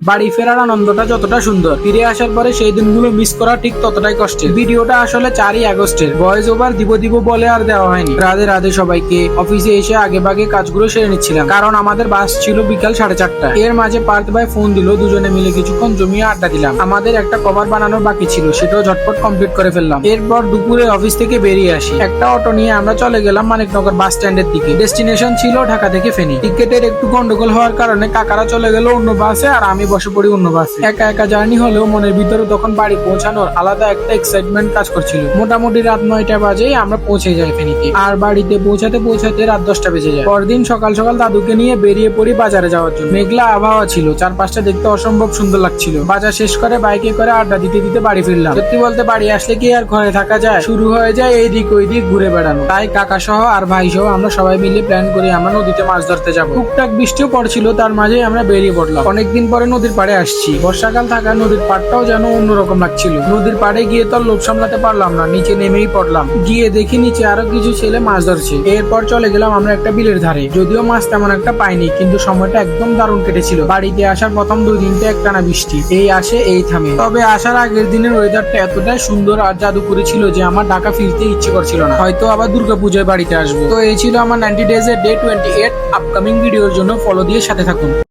বাড়ি ফেরার আনন্দটা যতটা সুন্দর, ফিরে আসার পরে সেই দিনগুলো মিস করা ঠিক ততটাই কষ্টের। ভিডিওটা আসলে 4ই আগস্টের, ভয়েস ওভার দিব বলে আর দেওয়া হয়নি। রাধে রাধে সবাইকে। অফিসে এসে আগে ভাগে কাজগুলো সেরে নিচ্ছিলাম, কারণ আমাদের বাস ছিল বিকাল 4:30। এর মাঝে পার্থ ভাই ফোন দিল, দুজনে মিলে কিছুক্ষণ জমিয়ে আড্ডা দিলাম। আমাদের একটা কভার বানানোর বাকি ছিল, সেটাও ঝটপট কমপ্লিট করে ফেললাম। এরপর দুপুরে অফিস থেকে বেরিয়ে আসি। একটা অটো নিয়ে আমরা চলে গেলাম মানিকনগর বাস স্ট্যান্ডের দিকে। ডেস্টিনেশন ছিল ঢাকা থেকে ফেনী। টিকেটের একটু গন্ডগোল হওয়ার কারণে কাকারা চলে গেল অন্য বাসে, আর আমি বসে পড়ি অন্য বাসে। একা একা জার্নি হলেও মনের ভিতরে তখন বাড়ি পৌঁছানোর আলাদা একটা এক্সাইটমেন্ট কাজ করছিল। মোটামুটি রাত 9টা বাজে আমরা পৌঁছে যাই ফেনীতে, আর বাড়িতে পৌঁছাতে রাত 10টা বেজে যায়। পরদিন সকাল সকাল দাদুকে নিয়ে বেরিয়ে পড়ি বাজারে যাওয়ার জন্য। মেঘলা আবহাওয়া ছিল, চারপাশটা দেখতে অসম্ভব সুন্দর লাগছিল। বাজার শেষ করে বাইকে করে আড্ডা দিতে দিতে বাড়ি ফিরলাম। সত্যি বলতে বাড়ি আসলে কি আর ঘরে থাকা যায়, শুরু হয়ে যায় এই দিক ওই দিক ঘুরে বেড়ানো। তাই কাকা সহ আর ভাই সহ আমরা সবাই মিলে প্ল্যান করি আমরা নদীতে মাছ ধরতে যাবো। টুকটাক বৃষ্টিও পড়ছিল, তার মাঝে আমরা বেরিয়ে পড়লাম। অনেকদিন পরে নদীর পাড়ে আসছি। বর্ষাকাল থাকা নদীর পাড়টাও যেন অন্যরকম লাগছিল। নদীর পাড়ে গিয়ে তো লোভ সামলাতে পারলাম না, নিচে নেমেই পড়লাম। গিয়ে দেখি নিচে আরো কিছু ছেলে মাছ ধরছে। এরপর চলে গেলাম আমরা একটা বিলের ধারে। যদিও মাছ তেমন একটা পাইনি, কিন্তু সময়টা একদম দারুণ কেটেছিল। বাড়িতে আসার প্রথম 2 দিনটা একটানা বৃষ্টি, এই আসে এই থামে। তবে আসার আগের দিনের ওয়েদারটা এতটাই সুন্দর আর জাদুকরি ছিল যে আমার ঢাকা ফিরতে ইচ্ছে করছিল না। হয়তো আবার দুর্গাপূজায় বাড়িতে আসবো। তো এই ছিল আমার 90 ডেজ এর ডে 28। আপকামিং ভিডিওর জন্য ফলো দিয়ে সাথে থাকুন।